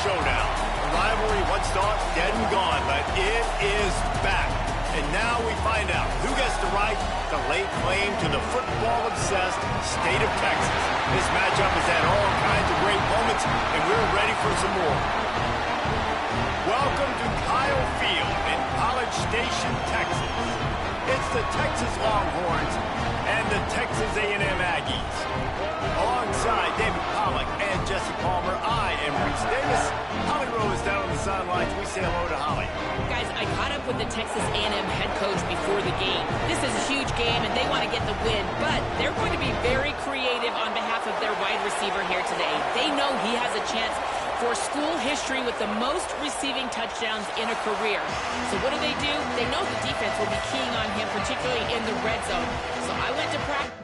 showdown. A rivalry once thought dead and gone, but it is back. And now we find out who gets the right to lay claim to the football-obsessed state of Texas. This matchup has had all kinds of great moments, and we're ready for some more. Welcome to Kyle Field in College Station, Texas. It's the Texas Longhorns and the Texas A&M Aggies. Alongside David Pollack and Jesse Palmer, I am Reese Davis. Holly Rowe is down on the sidelines. We say hello to Holly. Guys, I caught up with the Texas A&M head coach before the game. This is a huge game, and they want to get the win, but they're going to be very creative on behalf of their wide receiver here today. They know he has a chance for school history with the most receiving touchdowns in a career. So what do? They know the defense will be keying on him, particularly in the red zone. So I went to practice.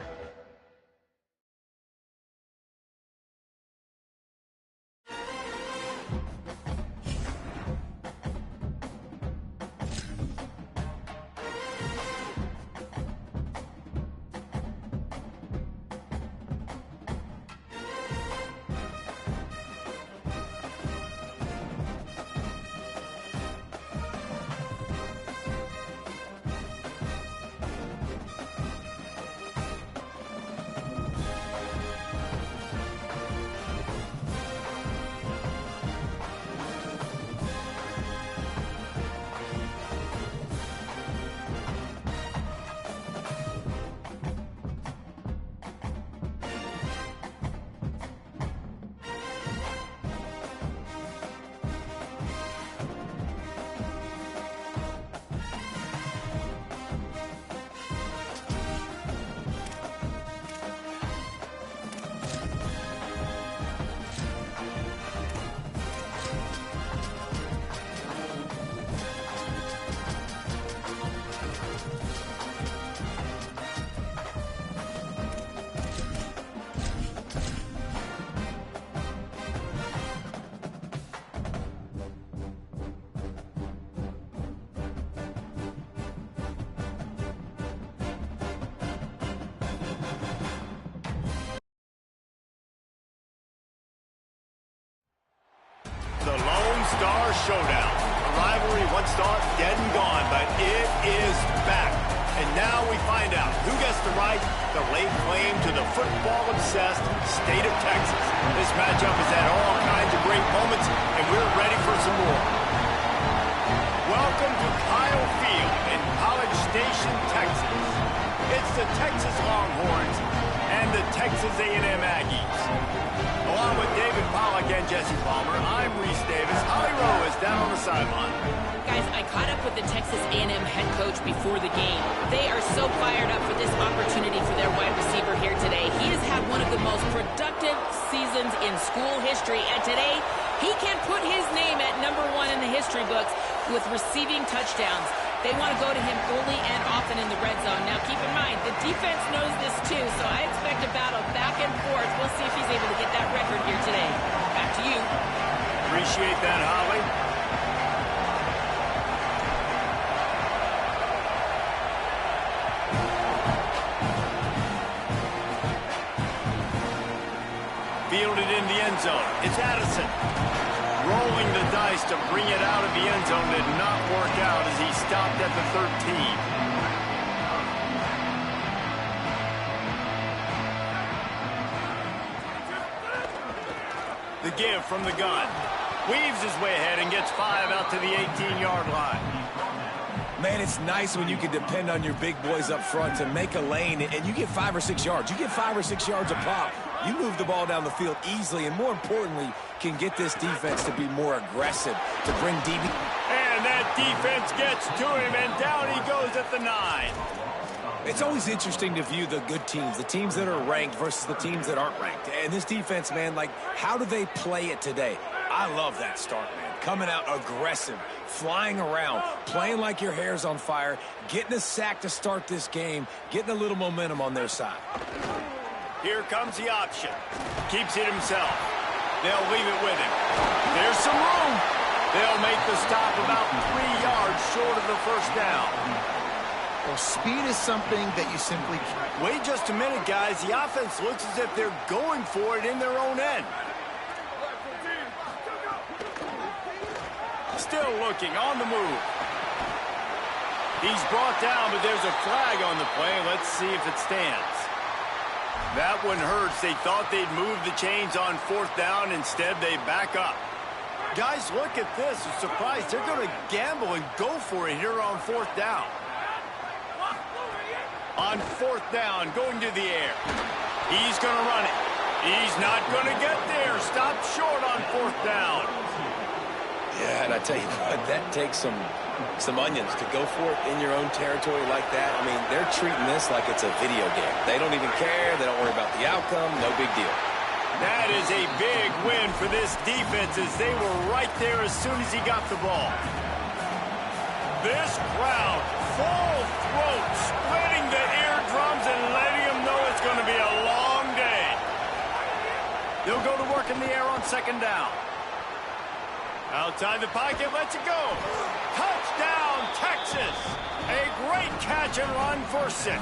The Lone Star Showdown. A rivalry once thought dead and gone, but it is back. And now we find out who gets the right to lay claim to the football-obsessed state of Texas. This matchup has had all kinds of great moments, and we're ready for some more. Welcome to Kyle Field in College Station, Texas. It's the Texas Longhorns and the Texas A&M Aggies. Along with David Pollack and Jesse Palmer, I'm Reese Davis. Holly Rowe is down on the sideline. Guys, I caught up with the Texas A&M head coach before the game. They are so fired up for this opportunity for their wide receiver here today. He has had one of the most productive seasons in school history, and today he can put his name at #1 in the history books with receiving touchdowns. They want to go to him early and often in the red zone. Now, keep in mind, the defense knows this too, so I expect a battle back and forth. We'll see if he's able to get that record here today. Back to you. Appreciate that, Holly. Fielded in the end zone. It's Addison. Rolling the dice to bring it out of the end zone did not work out as he stopped at the 13. The give from the gun. Weaves his way ahead and gets 5 out to the 18-yard line. Man, it's nice when you can depend on your big boys up front to make a lane, and you get 5 or 6 yards. You get 5 or 6 yards a pop. You move the ball down the field easily, and more importantly, can get this defense to be more aggressive, to bring DB. And that defense gets to him, and down he goes at the 9. It's always interesting to view the good teams, the teams that are ranked versus the teams that aren't ranked. And this defense, man, like, how do they play it today? I love that start, man. Coming out aggressive, flying around, playing like your hair's on fire, getting a sack to start this game, getting a little momentum on their side. Here comes the option. Keeps it himself. They'll leave it with him. There's some room. They'll make the stop about 3 yards short of the first down. Well, speed is something that you simply can't. Wait just a minute, guys. The offense looks as if they're going for it in their own end. Still looking, on the move. He's brought down, but there's a flag on the play. Let's see if it stands. That one hurts. They thought they'd move the chains on 4th down. Instead, they back up. Guys, look at this. I'm surprised they're going to gamble and go for it here on 4th down. On 4th down, going to the air. He's going to run it. He's not going to get there. Stop short on 4th down. Yeah, and I tell you what, that takes some onions to go for it in your own territory like that. I mean, they're treating this like it's a video game. They don't even care. They don't worry about the outcome. No big deal. That is a big win for this defense as they were right there as soon as he got the ball. This crowd, full throat, splitting the eardrums and letting them know it's going to be a long day. They'll go to work in the air on 2nd down. Outside the pocket, lets it go. Touchdown, Texas. A great catch and run for 6.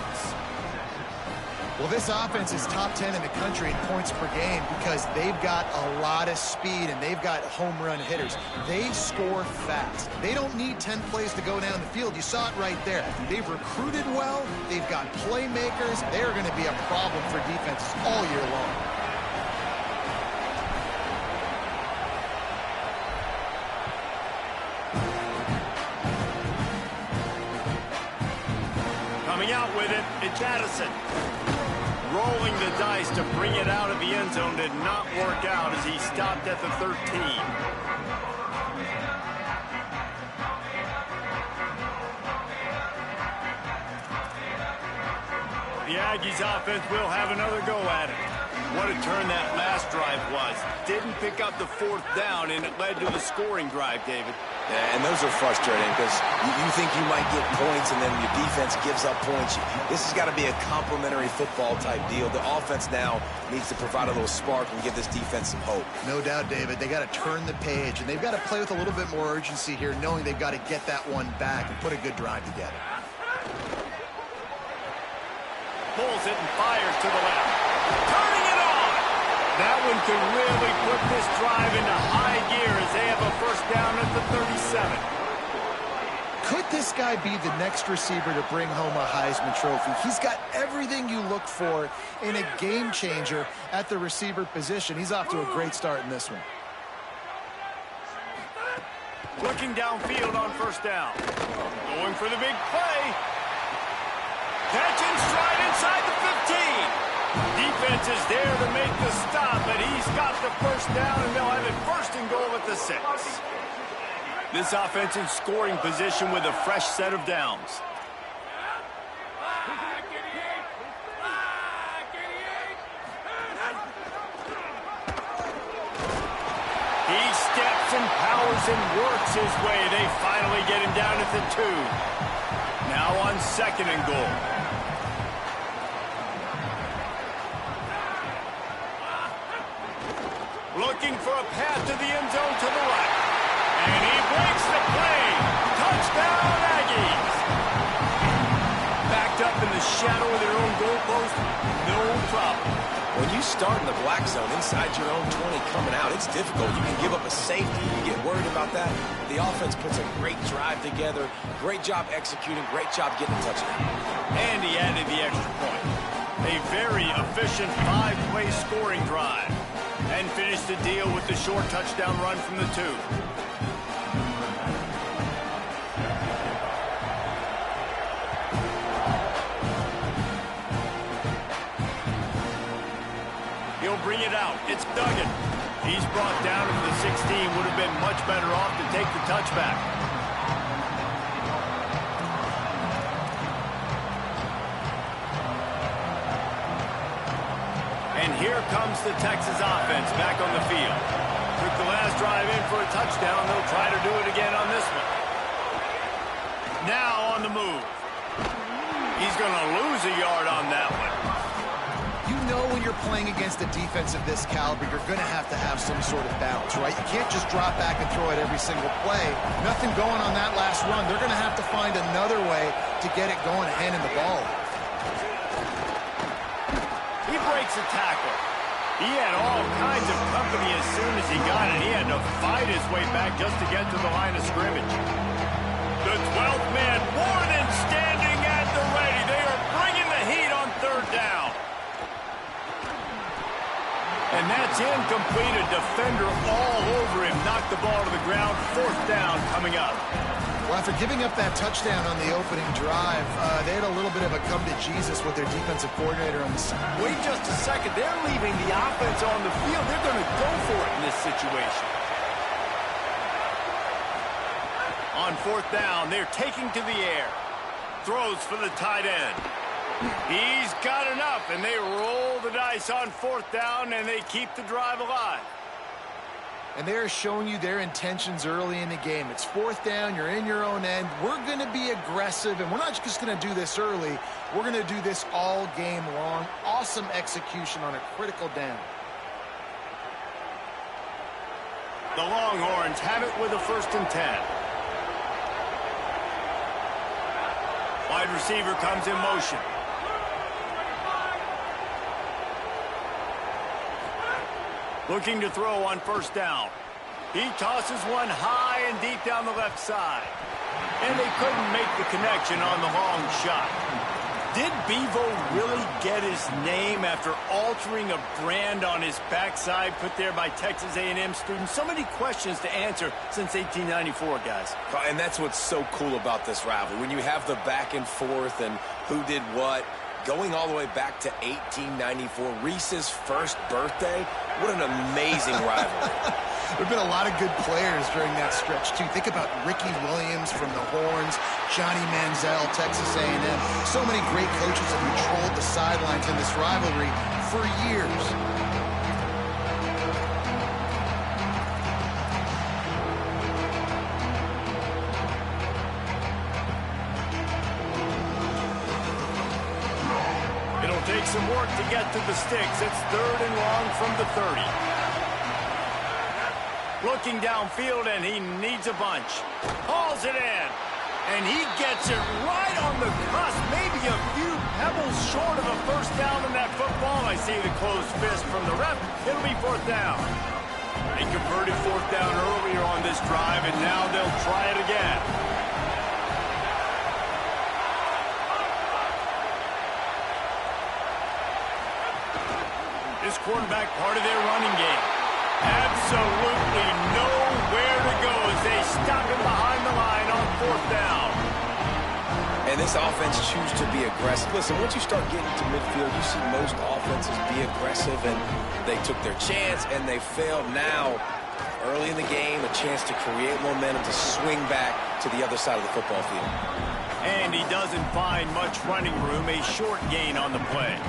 Well, this offense is top 10 in the country in points per game because they've got a lot of speed and they've got home run hitters. They score fast. They don't need 10 plays to go down the field. You saw it right there. They've recruited well. They've got playmakers. They're going to be a problem for defenses all year long. Coming out with it, it's Addison. Rolling the dice to bring it out of the end zone did not work out as he stopped at the 13. The Aggies offense will have another go at it. What a turn that last drive was. Didn't pick up the 4th down, and it led to the scoring drive, David. Yeah, and those are frustrating because you think you might get points and then your defense gives up points. This has got to be a complementary football type deal. The offense now needs to provide a little spark and give this defense some hope. No doubt, David. They got to turn the page, and they've got to play with a little bit more urgency here, knowing they've got to get that one back and put a good drive together. Pulls it and fires to the left. Turning it on! That one could really put this drive into high gear as they have a 1st down at the 37. Could this guy be the next receiver to bring home a Heisman Trophy? He's got everything you look for in a game changer at the receiver position. He's off to a great start in this one. Looking downfield on 1st down. Going for the big play. Catch in stride inside the 15. Defense is there to make the stop, but he's got the 1st down, and they'll have it 1st and goal at the 6. This offense in scoring position with a fresh set of downs. He steps and powers and works his way. They finally get him down at the 2. Now on 2nd and goal. Looking for a path to the end zone to the right. And he breaks the play. Touchdown, Aggies. Backed up in the shadow of their own goalpost, no problem. When you start in the black zone inside your own 20 coming out, it's difficult. You can give up a safety. You get worried about that. The offense puts a great drive together. Great job executing. Great job getting a touchdown. And he added the extra point. A very efficient 5-play scoring drive. And finished the deal with the short touchdown run from the 2. He'll bring it out. It's Duggan. He's brought down to the 16. Would have been much better off to take the touchback. And here comes the Texas offense back on the field. Took the last drive in for a touchdown. They'll try to do it again on this one. Now on the move. He's going to lose a yard on that one. You know when you're playing against a defense of this caliber, you're going to have some sort of balance, right? You can't just drop back and throw it every single play. Nothing going on that last run. They're going to have to find another way to get it going, handing the ball. He breaks a tackle. He had all kinds of company as soon as he got it. He had to fight his way back just to get to the line of scrimmage. The 12th man, more than standing at the ready. They are bringing the heat on third down. And that's incomplete. A defender all over him. Knocked the ball to the ground. Fourth down coming up. Well, after giving up that touchdown on the opening drive, they had a little bit of a come to Jesus with their defensive coordinator on the side. Wait just a second. They're leaving the offense on the field. They're going to go for it in this situation. On fourth down, they're taking to the air. Throws for the tight end. He's got enough, and they roll the dice on fourth down, and they keep the drive alive. And they're showing you their intentions early in the game. It's fourth down. You're in your own end. We're going to be aggressive, and we're not just going to do this early. We're going to do this all game long. Awesome execution on a critical down. The Longhorns have it with a 1st and 10. Wide receiver comes in motion. Looking to throw on first down. He tosses one high and deep down the left side. And they couldn't make the connection on the long shot. Did Bevo really get his name after altering a brand on his backside put there by Texas A&M students? So many questions to answer since 1894, guys. And that's what's so cool about this rivalry. When you have the back and forth and who did what, going all the way back to 1894, Reese's first birthday. What an amazing rivalry. There have been a lot of good players during that stretch, too. Think about Ricky Williams from the Horns, Johnny Manziel, Texas A&M. So many great coaches have controlled the sidelines in this rivalry for years. It'll take some work to get to the sticks. It's 3rd and long from the 30. Looking downfield, and he needs a bunch. Hauls it in, and he gets it right on the cusp. Maybe a few pebbles short of a first down in that football. I see the closed fist from the ref. It'll be 4th down. They converted 4th down earlier on this drive, and now they'll try it again. This quarterback part of their running game. Absolutely nowhere to go as they stop him behind the line on 4th down. And this offense chooses to be aggressive. Listen, once you start getting to midfield, you see most offenses be aggressive, and they took their chance, and they failed. Now, early in the game, a chance to create momentum, to swing back to the other side of the football field. And he doesn't find much running room, a short gain on the play.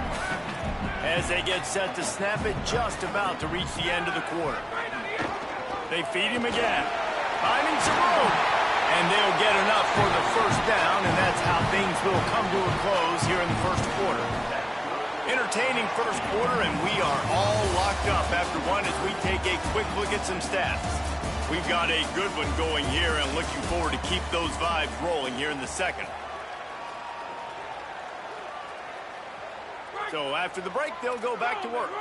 As they get set to snap it, just about to reach the end of the quarter. They feed him again, finding some room, and they'll get enough for the first down, and that's how things will come to a close here in the first quarter. Entertaining first quarter, and we are all locked up after one as we take a quick look at some stats. We've got a good one going here, and looking forward to keep those vibes rolling here in the second. So after the break, they'll go back to work.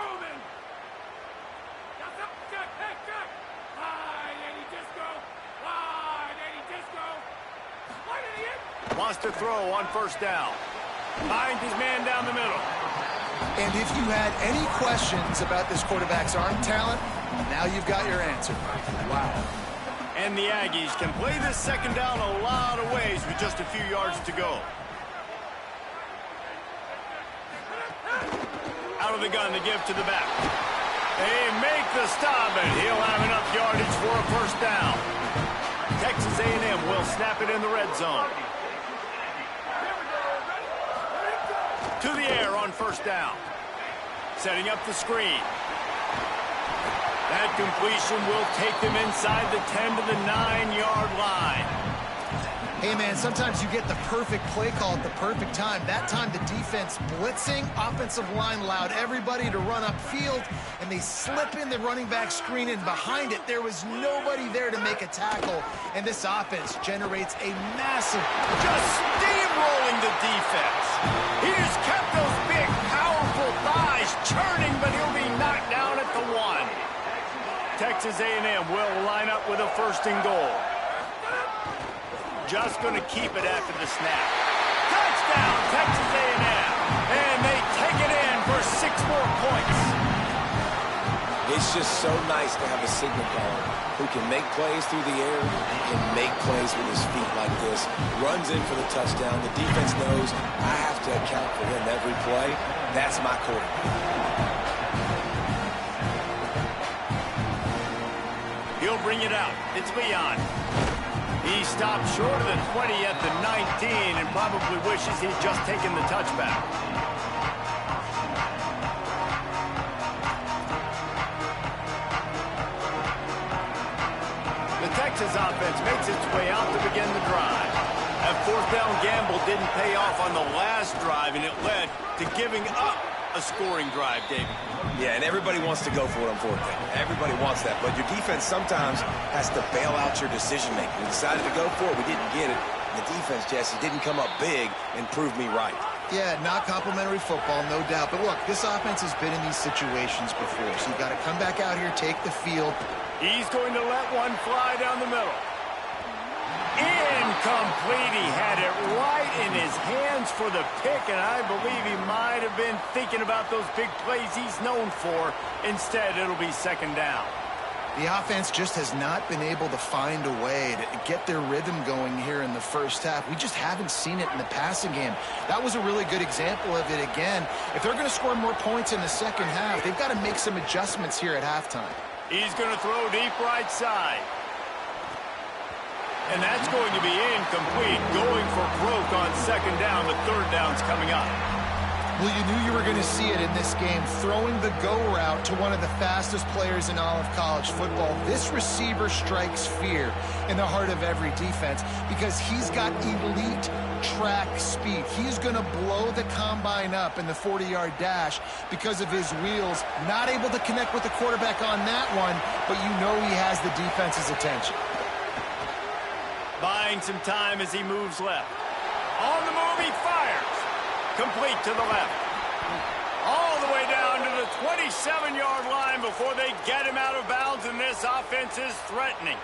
Wants to throw on first down. Finds his man down the middle. And if you had any questions about this quarterback's arm talent, now you've got your answer. Wow. And the Aggies can play this second down a lot of ways with just a few yards to go. Out of the gun to give to the back. They make the stop, and he'll have enough yardage for a first down. Texas A&M will snap it in the red zone. To the air on first down. Setting up the screen. That completion will take them inside the 10 to the 9-yard line. Hey, man, sometimes you get the perfect play call at the perfect time. That time the defense blitzing, offensive line allowed everybody to run upfield, and they slip in the running back screen, and behind it there was nobody there to make a tackle, and this offense generates a massive... Just steamrolling the defense. He just kept those big, powerful thighs churning, but he'll be knocked down Texas A&M will line up with a 1st and goal. Just going to keep it after the snap. Touchdown, Texas A&M. And they take it in for 6 more points. It's just so nice to have a signal caller who can make plays through the air and make plays with his feet like this. Runs in for the touchdown. The defense knows I have to account for him every play. That's my quarterback. He'll bring it out. It's Leon. He stopped short of the 20 at the 19 and probably wishes he'd just taken the touchback. The Texas offense makes its way out to begin the drive. That 4th down gamble didn't pay off on the last drive, and it led to giving up a scoring drive, David. Yeah, and everybody wants to go for it on 4th down. Everybody wants that, but your defense sometimes has to bail out your decision-making. We decided to go for it. We didn't get it. The defense, Jesse, didn't come up big and prove me right. Yeah, not complimentary football, no doubt. But look, this offense has been in these situations before, so you got to come back out here, take the field. He's going to let one fly down the middle. Incomplete. He had it right in his hands for the pick, and I believe he might have been thinking about those big plays he's known for. Instead, it'll be 2nd down. The offense just has not been able to find a way to get their rhythm going here in the 1st half. We just haven't seen it in the passing game. That was a really good example of it again. If they're going to score more points in the 2nd half, they've got to make some adjustments here at halftime. He's going to throw deep right side. And that's going to be incomplete. Going for broke on 2nd down. The 3rd down's coming up. Well, you knew you were going to see it in this game, throwing the go route to one of the fastest players in all of college football. This receiver strikes fear in the heart of every defense because he's got elite track speed. He's going to blow the combine up in the 40-yard dash because of his wheels. Not able to connect with the quarterback on that one, but you know he has the defense's attention. Buying some time as he moves left. On the move, he fires. Complete to the left. All the way down to the 27-yard line before they get him out of bounds, and this offense is threatening.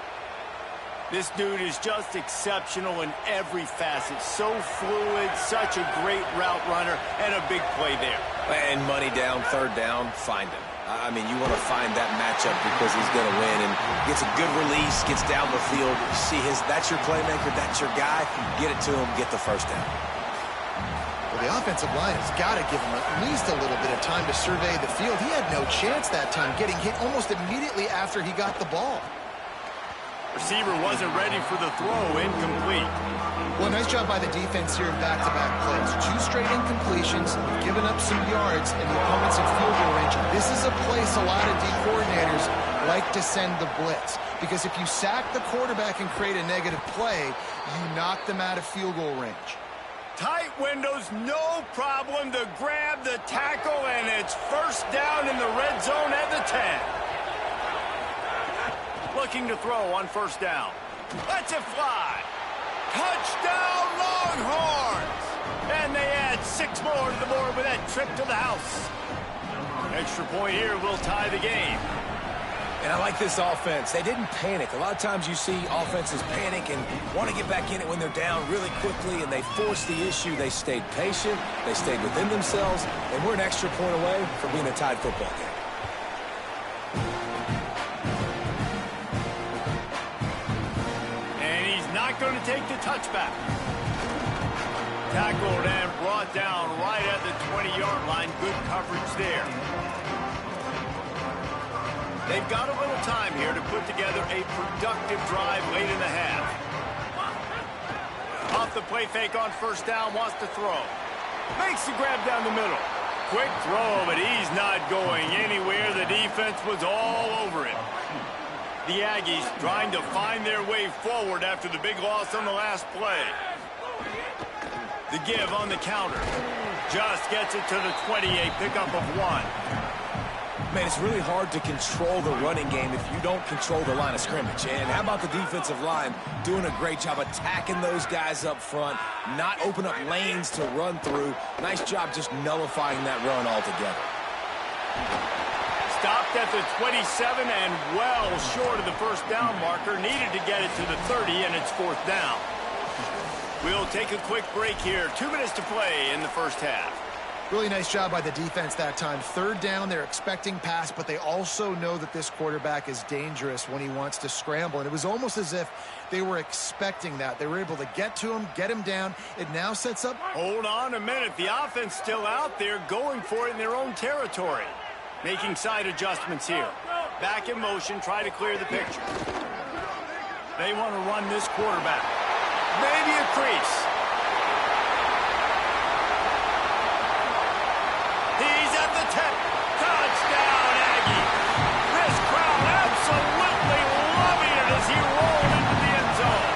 This dude is just exceptional in every facet. So fluid, such a great route runner, and a big play there. And money down, 3rd down, find him. I mean, you want to find that matchup because he's going to win and gets a good release, gets down the field. You see that's your playmaker, that's your guy. Get it to him, get the 1st down. Well, the offensive line has got to give him at least a little bit of time to survey the field. He had no chance that time, getting hit almost immediately after he got the ball. Receiver wasn't ready for the throw. Incomplete. Well, nice job by the defense here in back-to-back plays. 2 straight incompletions, giving up some yards, and the opponent's in field goal range. This is a place a lot of D coordinators like to send the blitz, because if you sack the quarterback and create a negative play, you knock them out of field goal range. Tight windows, no problem to grab the tackle, and it's 1st down in the red zone at the 10. Looking to throw on 1st down. Lets it fly. Touchdown, Longhorns! And they add 6 more to the board with that trip to the house. Extra point here will tie the game. And I like this offense. They didn't panic. A lot of times you see offenses panic and want to get back in it when they're down really quickly, and they forced the issue. They stayed patient. They stayed within themselves, and we're an extra point away from being a tied football game. Going to take the touchback. Tackled and brought down right at the 20-yard line. Good coverage there. They've got a little time here to put together a productive drive late in the half. Off the play fake on 1st down, wants to throw. Makes the grab down the middle. Quick throw, but he's not going anywhere. The defense was all over him. The Aggies trying to find their way forward after the big loss on the last play. The give on the counter. Just gets it to the 20, a pickup of 1. Man, it's really hard to control the running game if you don't control the line of scrimmage. And how about the defensive line doing a great job attacking those guys up front, not open up lanes to run through. Nice job just nullifying that run altogether. Stopped at the 27 and well short of the first down marker. Needed to get it to the 30, and it's 4th down. We'll take a quick break here. 2 minutes to play in the first half. Really nice job by the defense that time. 3rd down, they're expecting pass, but they also know that this quarterback is dangerous when he wants to scramble. And it was almost as if they were expecting that. They were able to get to him, get him down. It now sets up. Hold on a minute. The offense still out there going for it in their own territory. Making side adjustments here. Back in motion, try to clear the picture. They want to run this quarterback. Maybe a crease. He's at the 10. Touchdown, Aggie. This crowd absolutely loving it as he rolled into the end zone.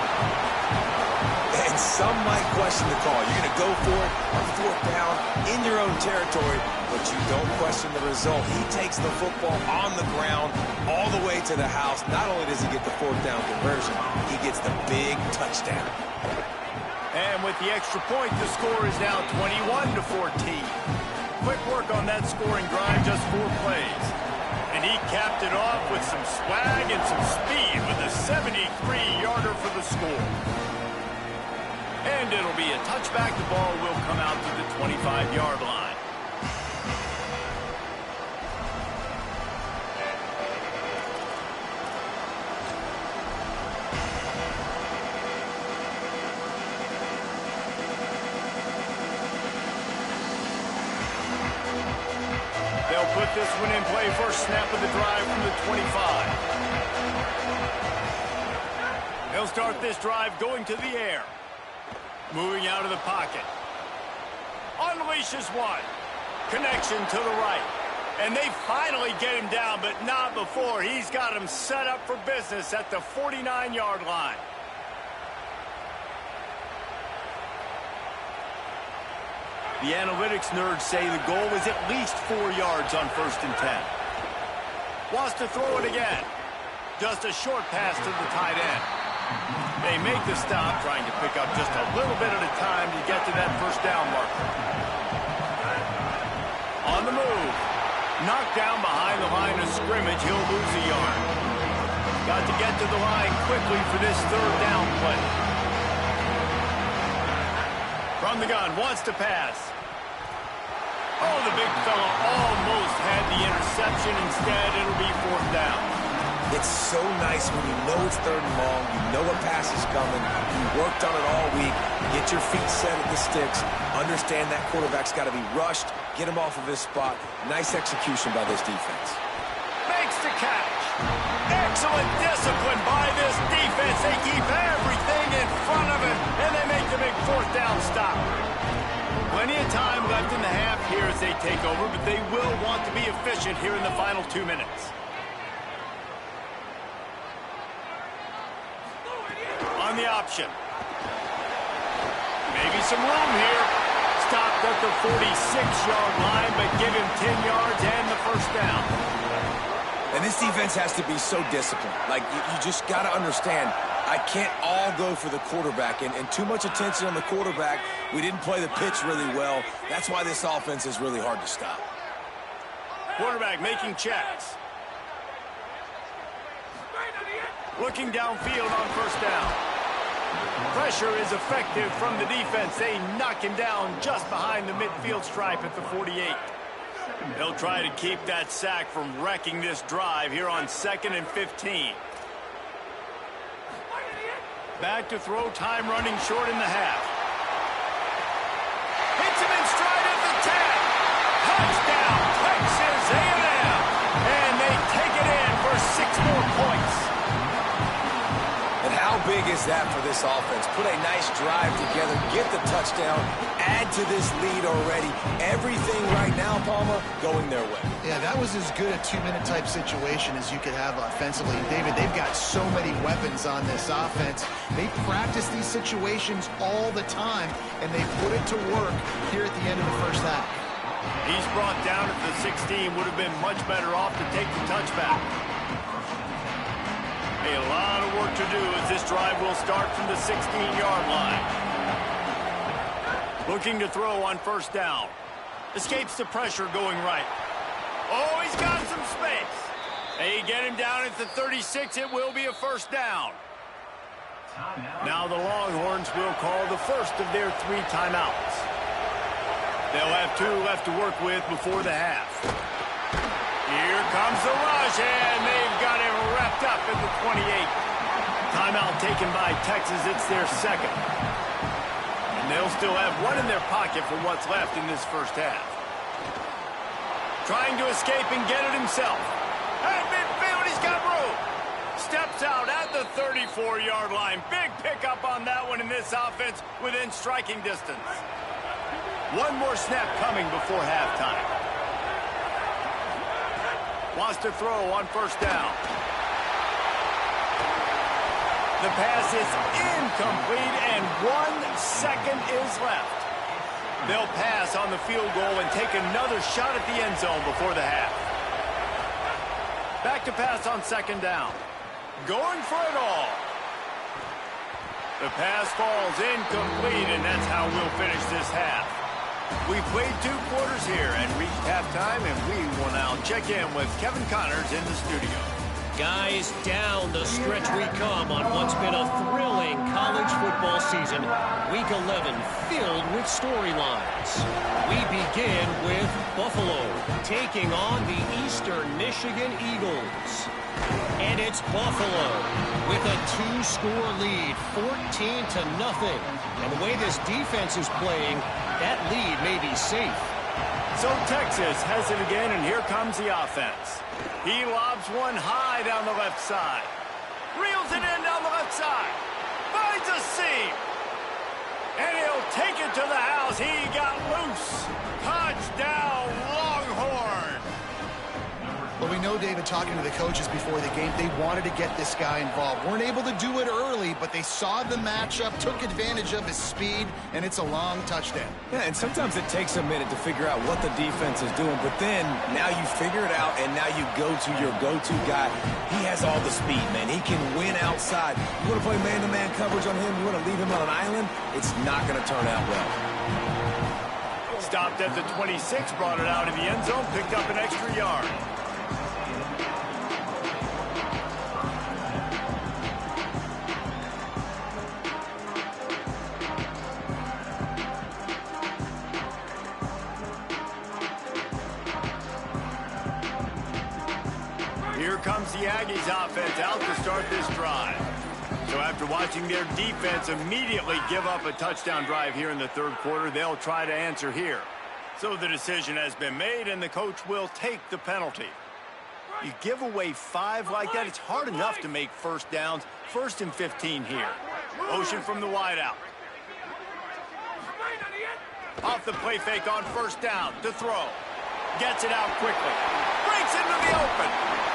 And some might question the call. You're going to go for it on 4th down in your own territory, but you don't question the result. He takes the football on the ground all the way to the house. Not only does he get the 4th down conversion, he gets the big touchdown. And with the extra point, the score is now 21-14. Quick work on that scoring drive, just 4 plays. And he capped it off with some swag and some speed with a 73-yarder for the score. And it'll be a touchback. The ball will come out to the 25-yard line. They'll put this one in play. First snap of the drive from the 25. They'll start this drive going to the air. Moving out of the pocket. Unleashes one. Connection to the right. And they finally get him down, but not before. He's got him set up for business at the 49-yard line. The analytics nerds say the goal is at least 4 yards on 1st and 10. Wants to throw it again. Just a short pass to the tight end. They make the stop, trying to pick up just a little bit at a time to get to that first down marker. On the move. Knocked down behind the line of scrimmage. He'll lose a yard. Got to get to the line quickly for this 3rd down play. From the gun, wants to pass. Oh, the big fella almost had the interception. Instead, it'll be 4th down. It's so nice when you know it's 3rd and long, you know a pass is coming, you worked on it all week, get your feet set at the sticks, understand that quarterback's got to be rushed, get him off of his spot. Nice execution by this defense. Makes the catch. Excellent discipline by this defense. They keep everything in front of him, and they make the big 4th down stop. Plenty of time left in the half here as they take over, but they will want to be efficient here in the final 2 minutes. On the option. Maybe some room here. Stopped at the 46-yard line, but give him 10 yards and the first down. And this defense has to be so disciplined. Like, you just got to understand, I can't all go for the quarterback. And too much attention on the quarterback. We didn't play the pitch really well. That's why this offense is really hard to stop. Quarterback making checks. Looking downfield on first down. Pressure is effective from the defense. They knock him down just behind the midfield stripe at the 48. They'll try to keep that sack from wrecking this drive here on 2nd and 15. Back to throw, time running short in the half. Hits him in stride at the 10. Touchdown, Texas A&M. And they take it in for 6 more points. And how big is that for this offense? Put a nice drive together, get the touchdown, add to this lead already. Everything right now, Palmer, going their way. Yeah, that was as good a 2-minute type situation as you could have offensively. David, they've got so many weapons on this offense. They practice these situations all the time, and they put it to work here at the end of the first half. He's brought down at the 16. Would have been much better off to take the touchback. A lot of work to do as this drive will start from the 16-yard line. Looking to throw on first down. Escapes the pressure going right. Oh, he's got some space. They get him down at the 36. It will be a first down. Now the Longhorns will call the first of their 3 timeouts. They'll have 2 left to work with before the half. Here comes the rush, and they've got it wrapped up at the 28. Timeout taken by Texas. It's their second. And they'll still have 1 in their pocket for what's left in this first half. Trying to escape and get it himself. At midfield, he's got room. Steps out at the 34-yard line. Big pickup on that one in this offense within striking distance. 1 more snap coming before halftime. Wants to throw on first down. The pass is incomplete, and 1 second is left. They'll pass on the field goal and take another shot at the end zone before the half. Back to pass on second down. Going for it all. The pass falls incomplete, and that's how we'll finish this half. We played 2 quarters here and reached halftime, and we will now check in with Kevin Connors in the studio. Guys, down the stretch we come on what's been a thrilling college football season. Week 11 filled with storylines. We begin with Buffalo taking on the Eastern Michigan Eagles. And it's Buffalo with a 2-score lead, 14-0. And the way this defense is playing, that lead may be safe. So Texas has it again, and here comes the offense. He lobs one high down the left side. Reels it in down the left side. Finds a seam. And he'll take it to the house. He got loose. Touchdown, Longhorn. Well, we know, David, talking to the coaches before the game, they wanted to get this guy involved. Weren't able to do it early, but they saw the matchup, took advantage of his speed, and it's a long touchdown. Yeah, and sometimes it takes a minute to figure out what the defense is doing, but then now you figure it out, and now you go to your go-to guy. He has all the speed, man. He can win outside. You want to play man-to-man coverage on him? You want to leave him on an island? It's not going to turn out well. Stopped at the 26, brought it out of the end zone, picked up an extra yard. Here comes the Aggies offense out to start this drive. So after watching their defense immediately give up a touchdown drive here in the third quarter, they'll try to answer here. So the decision has been made, and the coach will take the penalty. You give away 5 like that, it's hard enough to make first downs. 1st and 15 here. Motion from the wideout. Off the play fake on first down to throw. Gets it out quickly. Breaks into the open.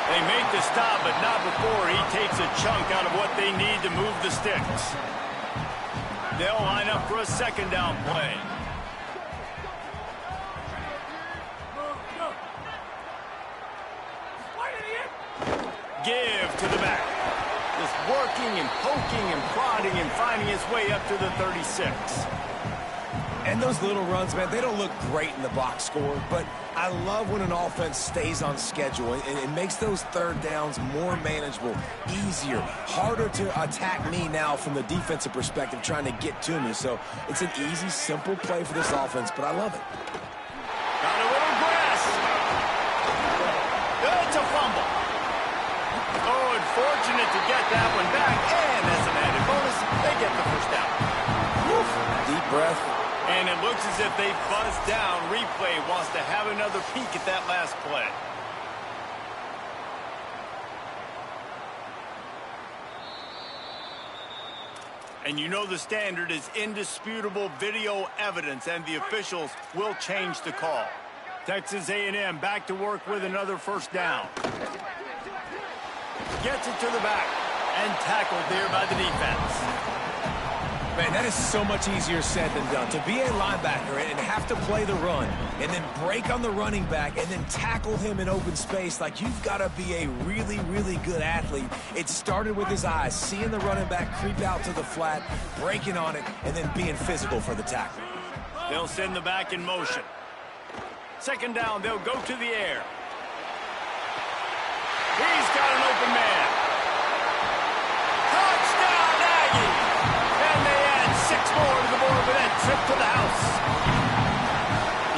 They make the stop, but not before he takes a chunk out of what they need to move the sticks. They'll line up for a second down play. Give to the back. Just working and poking and prodding and finding his way up to the 36. And those little runs, man, they don't look great in the box score, but I love when an offense stays on schedule and it makes those third downs more manageable, easier, harder to attack me now from the defensive perspective trying to get to me. So it's an easy, simple play for this offense, but I love it. Got a little grass. It's a fumble. Oh, unfortunate to get that one back, and as an added bonus, they get the first down. Woof. Deep breath. And it looks as if they buzzed down. Replay wants to have another peek at that last play. And you know the standard is indisputable video evidence, and the officials will change the call. Texas A&M back to work with another first down. Gets it to the back and tackled there by the defense. Man, that is so much easier said than done. To be a linebacker and have to play the run and then break on the running back and then tackle him in open space, like you've got to be a really, really good athlete. It started with his eyes, seeing the running back creep out to the flat, breaking on it, and then being physical for the tackle. They'll send the back in motion. Second down, they'll go to the air. He's got an open man. Touchdown, Aggie! And they add 6 more to the board with that trip to the house.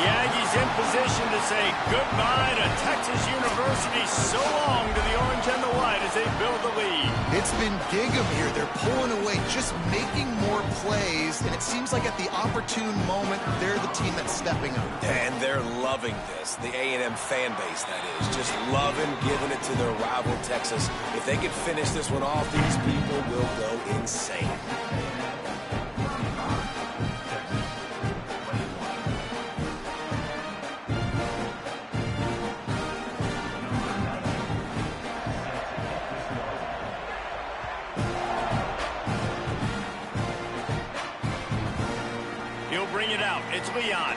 The Aggies in position to say goodbye to Texas University. So long to the orange and the white as they build the lead. It's been Gig'em here. They're pulling away, just making more plays, and it seems like at the opportune moment, they're the team that's stepping up. And they're loving this. The A&M fan base, that is. Just loving giving it to their rival, Texas. If they could finish this one off, these people will go insane. Bring it out. It's Leon.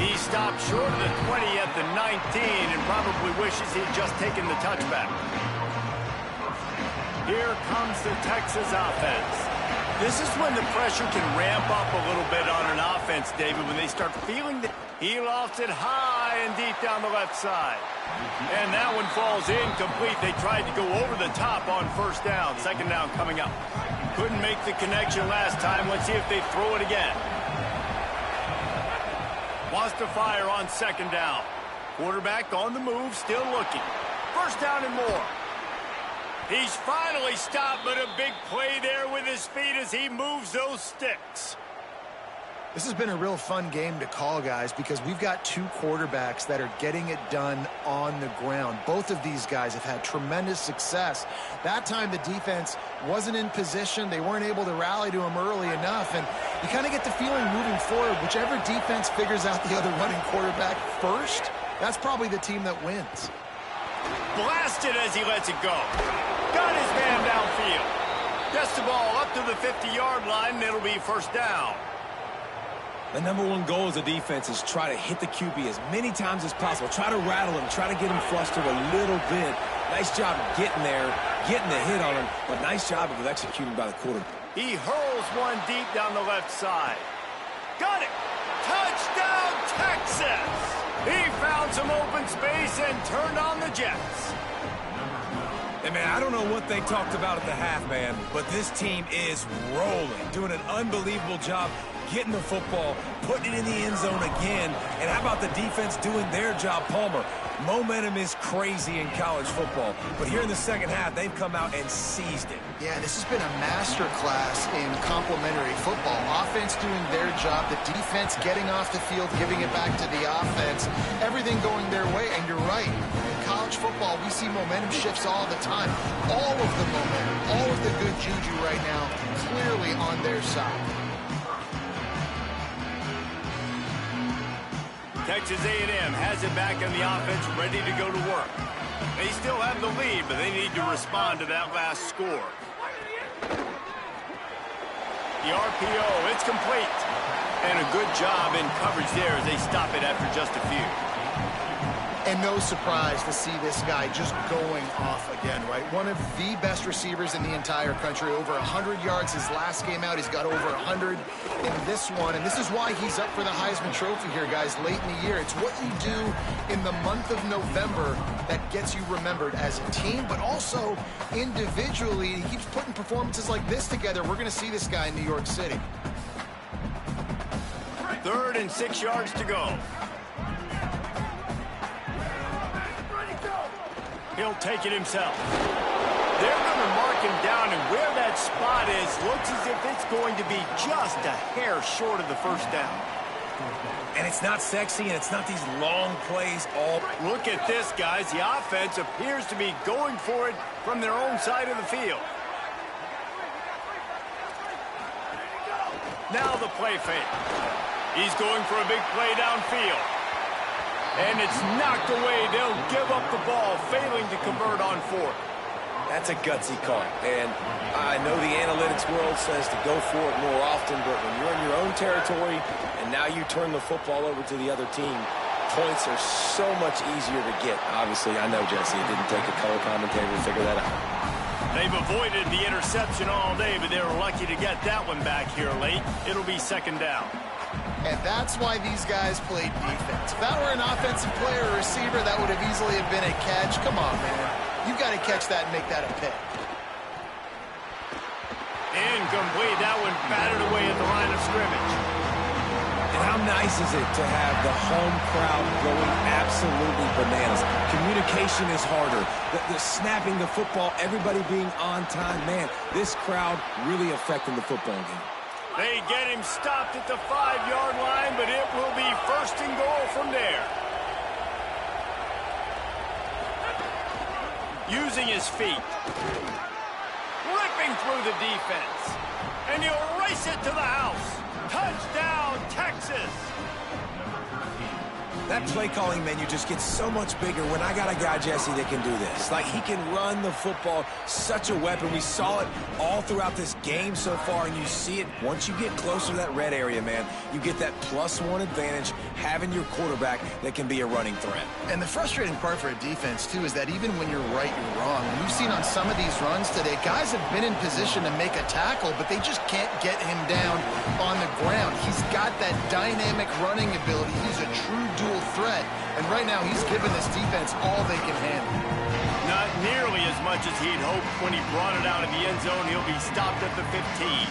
He stopped short of the 20 at the 19 and probably wishes he'd just taken the touchback. Here comes the Texas offense. This is when the pressure can ramp up a little bit on an offense, David, when they start feeling that. He lofts it high and deep down the left side. And that one falls incomplete. They tried to go over the top on first down. Second down coming up. Couldn't make the connection last time. Let's see if they throw it again. Wants to fire on second down. Quarterback on the move, still looking. First down and more. He's finally stopped, but a big play there with his feet as he moves those sticks. This has been a real fun game to call, guys, because we've got 2 quarterbacks that are getting it done on the ground. Both of these guys have had tremendous success. That time the defense wasn't in position. They weren't able to rally to him early enough, and you kind of get the feeling moving forward, whichever defense figures out the other running quarterback first, that's probably the team that wins. Blasted as he lets it go. Got his man downfield. Gets the ball up to the 50-yard line, and it'll be first down. The #1 goal as a defense is try to hit the QB as many times as possible. Try to rattle him, try to get him flustered a little bit. Nice job getting there, getting the hit on him, but nice job of executing by the quarterback. He hurls one deep down the left side. Got it! Touchdown, Texas! He found some open space and turned on the Jets. And, man, I don't know what they talked about at the half, man, but this team is rolling, doing an unbelievable job getting the football, putting it in the end zone again. And how about the defense doing their job, Palmer? Momentum is crazy in college football, but here in the second half, they've come out and seized it. Yeah, this has been a master class in complementary football. Offense doing their job, the defense getting off the field, giving it back to the offense, everything going their way. And you're right, in college football, we see momentum shifts all the time. All of the momentum, all of the good juju right now, clearly on their side. Texas A&M has it back on the offense, ready to go to work. They still have the lead, but they need to respond to that last score. The RPO, it's complete. And a good job in coverage there as they stop it after just a few. And no surprise to see this guy just going off again, right? One of the best receivers in the entire country. Over 100 yards his last game out. He's got over 100 in this one. And this is why he's up for the Heisman Trophy here, guys, late in the year. It's what you do in the month of November that gets you remembered as a team, but also individually. He keeps putting performances like this together. We're going to see this guy in New York City. 3rd and 6 yards to go. He'll take it himself. They're going to mark him down, and where that spot is looks as if it's going to be just a hair short of the first down. And it's not sexy, and it's not these long plays all. Look at this, guys. The offense appears to be going for it from their own side of the field. Now the play fake. He's going for a big play downfield. And it's knocked away. They'll give up the ball, failing to convert on 4th. That's a gutsy call. And I know the analytics world says to go for it more often, but when you're in your own territory and now you turn the football over to the other team, points are so much easier to get. Obviously, I know, Jesse, it didn't take a color commentator to figure that out. They've avoided the interception all day, but they were lucky to get that one back here late. It'll be second down. And that's why these guys played defense. If that were an offensive player or receiver, that would have easily have been a catch. Come on, man. You've got to catch that and make that a pick. Incomplete. That one batted away at the line of scrimmage. And how nice is it to have the home crowd going absolutely bananas? Communication is harder. The snapping the football, everybody being on time. Man, this crowd really affecting the football game. They get him stopped at the 5-yard line, but it will be first and goal from there. Using his feet. Ripping through the defense. And he'll race it to the house. Touchdown, Texas! That play calling menu just gets so much bigger when I got a guy, Jesse, that can do this. Like, he can run the football, such a weapon. We saw it all throughout this game so far, and you see it once you get closer to that red area, man. You get that +1 advantage having your quarterback that can be a running threat. And the frustrating part for a defense, too, is that even when you're right, you're wrong. And we've seen on some of these runs today, guys have been in position to make a tackle, but they just can't get him down on the ground. He's got that dynamic running ability. He's a true dual threat, and right now he's given this defense all they can handle. Not nearly as much as he'd hoped when he brought it out of the end zone. He'll be stopped at the 15.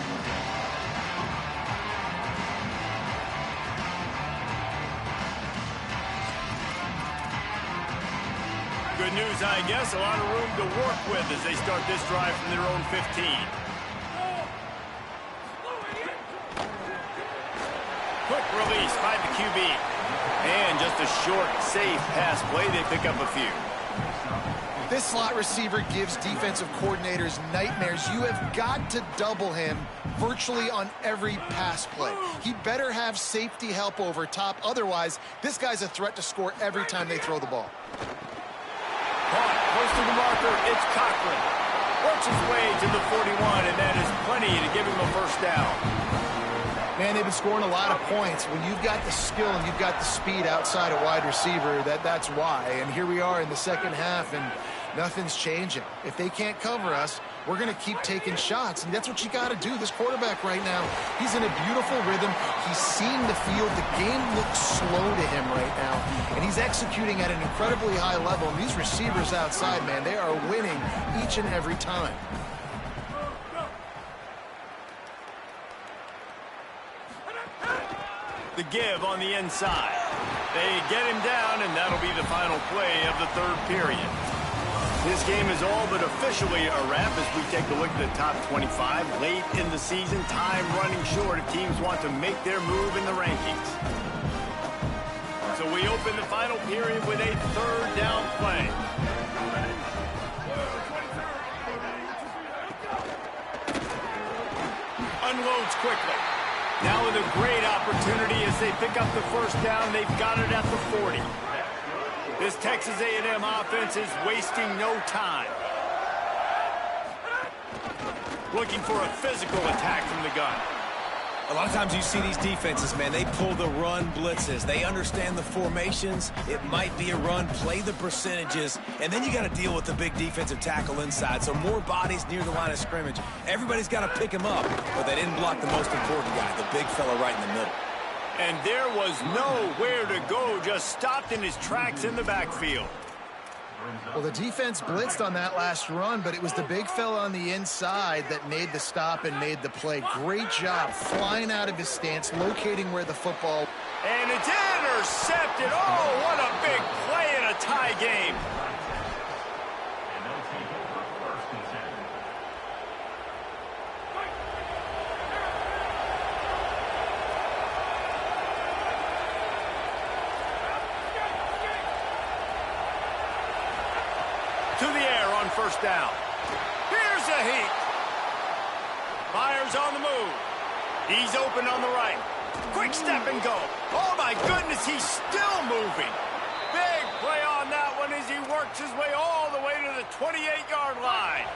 Good news, I guess. A lot of room to work with as they start this drive from their own 15. Quick release by the QB. And just a short, safe pass play. They pick up a few. This slot receiver gives defensive coordinators nightmares. You have got to double him virtually on every pass play. He better have safety help over top. Otherwise, this guy's a threat to score every time they throw the ball. Caught close to the marker. It's Cochran. Works his way to the 41, and that is plenty to give him a first down. Man, they've been scoring a lot of points. When you've got the skill and you've got the speed outside a wide receiver, that's why. And here we are in the second half, and nothing's changing. If they can't cover us, we're going to keep taking shots, and that's what you got to do. This quarterback right now, he's in a beautiful rhythm. He's seeing the field. The game looks slow to him right now, and he's executing at an incredibly high level. And these receivers outside, man, they are winning each and every time. The give on the inside. They get him down, and that'll be the final play of the third period. This game is all but officially a wrap as we take a look at the top 25. Late in the season, time running short if teams want to make their move in the rankings. So we open the final period with a third down play. Unloads quickly. Now with a great opportunity as they pick up the first down. They've got it at the 40. This Texas A&M offense is wasting no time. Looking for a physical attack from the gun. A lot of times you see these defenses, man, they pull the run blitzes. They understand the formations. It might be a run, play the percentages, and then you got to deal with the big defensive tackle inside. So more bodies near the line of scrimmage. Everybody's got to pick him up, but they didn't block the most important guy, the big fella right in the middle. And there was nowhere to go, just stopped in his tracks in the backfield. Well, the defense blitzed on that last run, but it was the big fella on the inside that made the stop and made the play. Great job flying out of his stance, locating where the football. And it's intercepted. Oh, what a big play in a tie game. To the air on first down. Here's a heat. Myers on the move. He's open on the right. Quick step and go. Oh, my goodness, he's still moving. Big play on that one as he works his way all the way to the 28-yard line.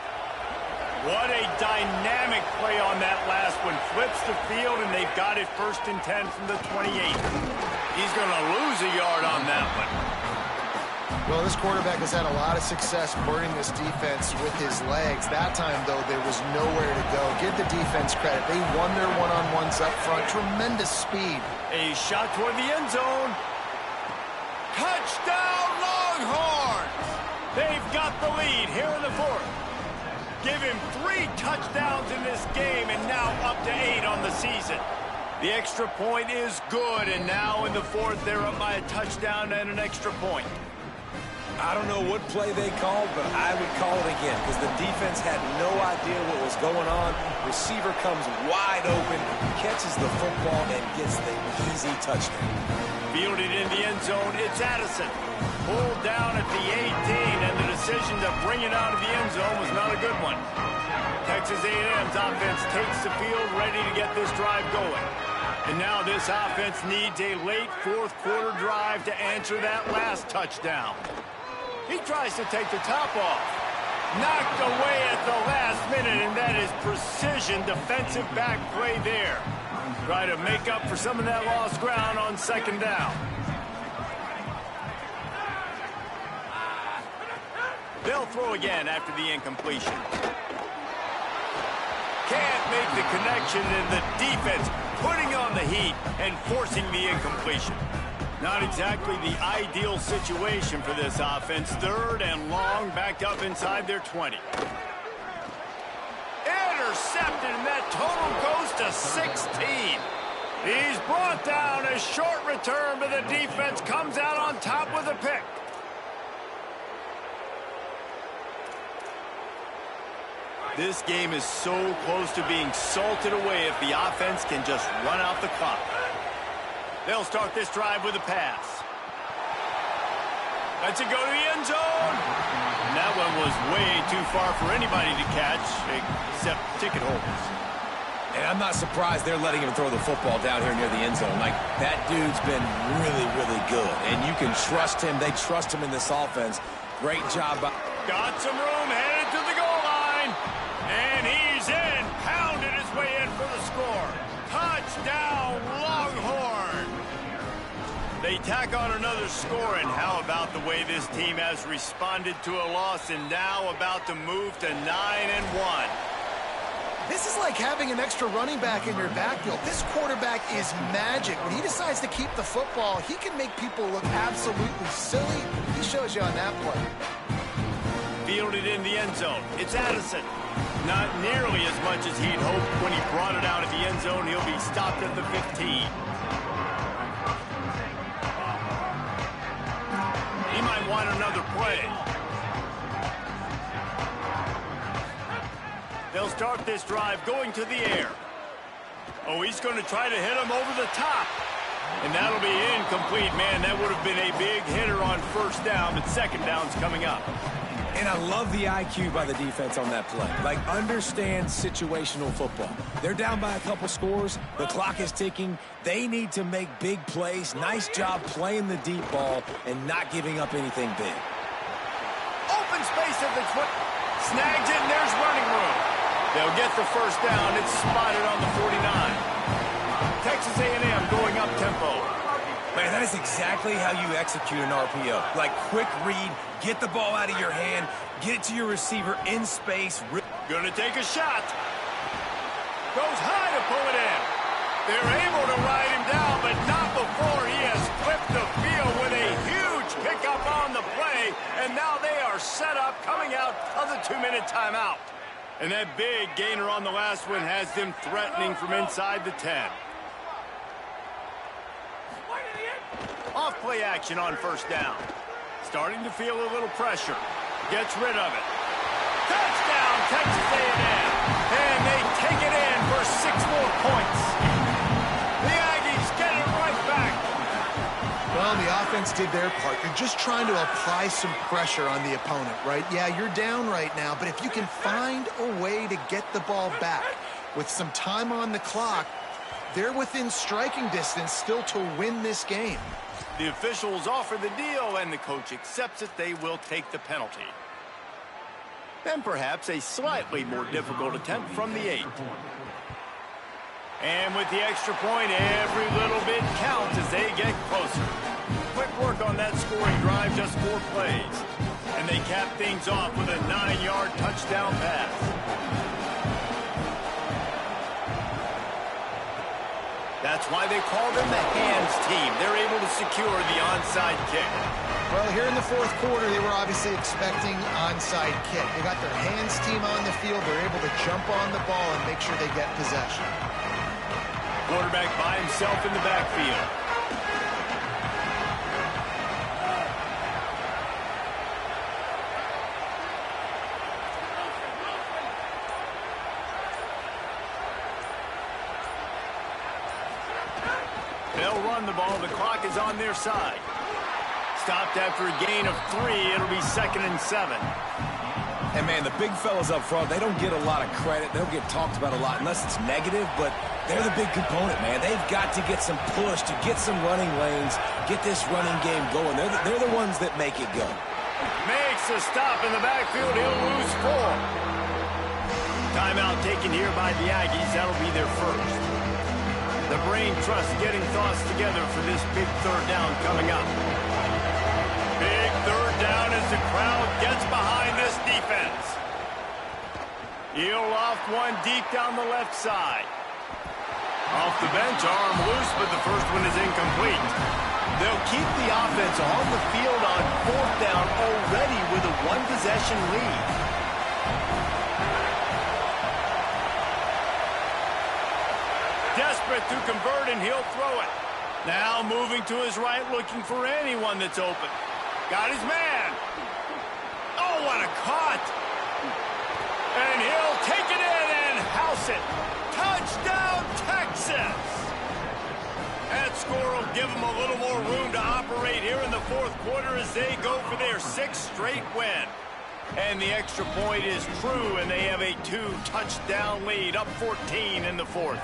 What a dynamic play on that last one. Flips the field, and they've got it first and 10 from the 28. He's going to lose a yard on that one. Well, this quarterback has had a lot of success burning this defense with his legs. That time, though, there was nowhere to go. Give the defense credit. They won their one-on-ones up front. Tremendous speed. A shot toward the end zone. Touchdown, Longhorns! They've got the lead here in the fourth. Give him 3 touchdowns in this game, and now up to 8 on the season. The extra point is good, and now in the fourth, they're up by a touchdown and an extra point. I don't know what play they called, but I would call it again because the defense had no idea what was going on. Receiver comes wide open, catches the football, and gets the easy touchdown. Fielded in the end zone, it's Addison. Pulled down at the 18, and the decision to bring it out of the end zone was not a good one. Texas A&M's offense takes the field, ready to get this drive going. And now this offense needs a late fourth quarter drive to answer that last touchdown. He tries to take the top off. Knocked away at the last minute, and that is precision defensive back play there. Try to make up for some of that lost ground on second down. They'll throw again after the incompletion. Can't make the connection, and the defense putting on the heat and forcing the incompletion. Not exactly the ideal situation for this offense. Third and long, backed up inside their 20. Intercepted, and that total goes to 16. He's brought down. A short return, but the defense comes out on top with a pick. This game is so close to being salted away if the offense can just run out the clock. They'll start this drive with a pass. Lets it go to the end zone. And that one was way too far for anybody to catch, except ticket holders. And I'm not surprised they're letting him throw the football down here near the end zone. Like, that dude's been really, really good. And you can trust him. They trust him in this offense. Great job. Got some room, headed to the goal line. And he's in. Pounded his way in for the score. Touchdown, Longhorn. They tack on another score, and how about the way this team has responded to a loss and now about to move to 9-1. This is like having an extra running back in your backfield. This quarterback is magic. When he decides to keep the football, he can make people look absolutely silly. He shows you on that play. Fielded in the end zone. It's Addison. Not nearly as much as he'd hoped when he brought it out of the end zone. He'll be stopped at the 15. He might want another play. They'll start this drive going to the air. Oh, he's going to try to hit him over the top. And that'll be incomplete, man. That would have been a big hitter on first down, but second down's coming up. And I love the IQ by the defense on that play. Like, understand situational football. They're down by a couple scores. The clock is ticking. They need to make big plays. Nice job playing the deep ball and not giving up anything big. Open space at the 20. Snags it, and there's running room. They'll get the first down. It's spotted on the 49. Texas A&M going up tempo. Man, that is exactly how you execute an RPO. Like, quick read, get the ball out of your hand, get it to your receiver in space. Gonna take a shot. Goes high to pull it in. They're able to ride him down, but not before he has flipped the field with a huge pickup on the play, and now they are set up coming out of the 2-minute timeout. And that big gainer on the last one has them threatening from inside the 10. Off play action on first down. Starting to feel a little pressure. Gets rid of it. Touchdown, Texas A&M. And they take it in for 6 more points. The Aggies get it right back. Well, the offense did their part. You're just trying to apply some pressure on the opponent, right? Yeah, you're down right now, but if you can find a way to get the ball back with some time on the clock, they're within striking distance still to win this game. The officials offer the deal, and the coach accepts it. They will take the penalty. And perhaps a slightly more difficult attempt from the 8. And with the extra point, every little bit counts as they get closer. Quick work on that scoring drive, just 4 more plays. And they cap things off with a 9-yard touchdown pass. That's why they call them the hands team. They're able to secure the onside kick. Well, here in the fourth quarter, they were obviously expecting onside kick. They got their hands team on the field. They're able to jump on the ball and make sure they get possession. Quarterback by himself in the backfield. They'll run the ball. The clock is on their side. Stopped after a gain of 3. It'll be 2nd and 7. And, man, the big fellas up front, they don't get a lot of credit. They don't get talked about a lot unless it's negative, but they're the big component, man. They've got to get some push, to get some running lanes, get this running game going. They're the ones that make it go. Makes a stop in the backfield. He'll lose 4. Timeout taken here by the Aggies. That'll be their first. The brain trust getting thoughts together for this big third down coming up. Big third down as the crowd gets behind this defense. He'll loft one deep down the left side. Off the bench, arm loose, but the first one is incomplete. They'll keep the offense on the field on 4th down already with a 1-possession lead. Desperate to convert, and he'll throw it. Now moving to his right, looking for anyone that's open. Got his man. Oh, what a cut. And he'll take it in and house it. Touchdown, Texas. That score will give them a little more room to operate here in the fourth quarter as they go for their 6th straight win. And the extra point is true, and they have a 2-touchdown lead, up 14 in the fourth.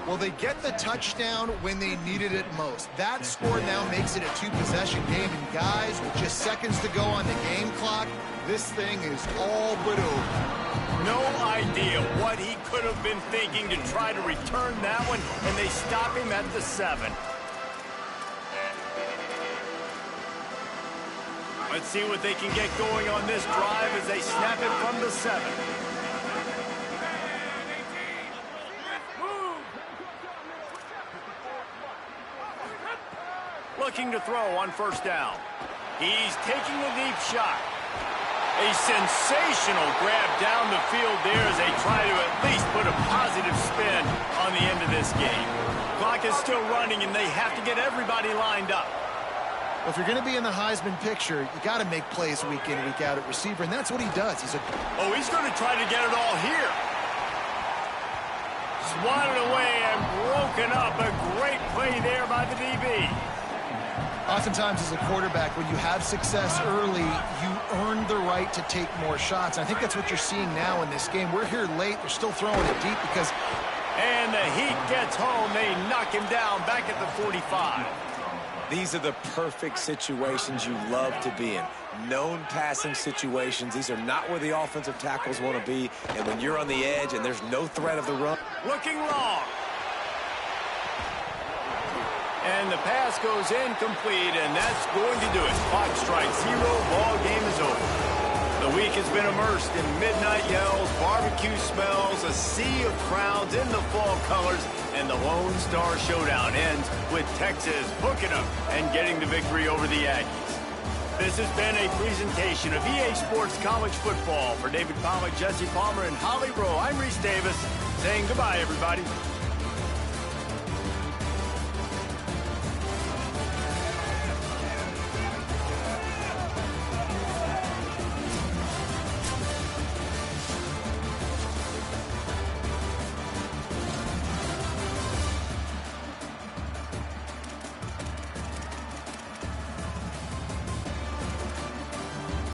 Well, they get the touchdown when they needed it most. That score now makes it a 2-possession game. And guys, with just seconds to go on the game clock, this thing is all but over. No idea what he could have been thinking to try to return that one, and they stop him at the 7. Let's see what they can get going on this drive as they snap it from the 7. Looking to throw on 1st down. He's taking a deep shot. A sensational grab down the field there as they try to at least put a positive spin on the end of this game. Clock is still running, and they have to get everybody lined up. Well, if you're going to be in the Heisman picture, you got to make plays week in, week out at receiver, and that's what he does. He's going to try to get it all here. Swatted away and broken up. A great play there by the DB. Oftentimes as a quarterback, when you have success early, you earn the right to take more shots. I think that's what you're seeing now in this game. We're here late. They're still throwing it deep because... And the Heat gets home. They knock him down back at the 45. These are the perfect situations you love to be in. Known passing situations. These are not where the offensive tackles want to be. And when you're on the edge and there's no threat of the run. Looking long. And the pass goes incomplete, and that's going to do it. Clock strikes 0. Ball game is over. The week has been immersed in midnight yells, barbecue smells, a sea of crowds in the fall colors, and the Lone Star Showdown ends with Texas hooking up and getting the victory over the Aggies. This has been a presentation of EA Sports College Football. For David Pollack, Jesse Palmer, and Holly Rowe, I'm Reese Davis saying goodbye, everybody.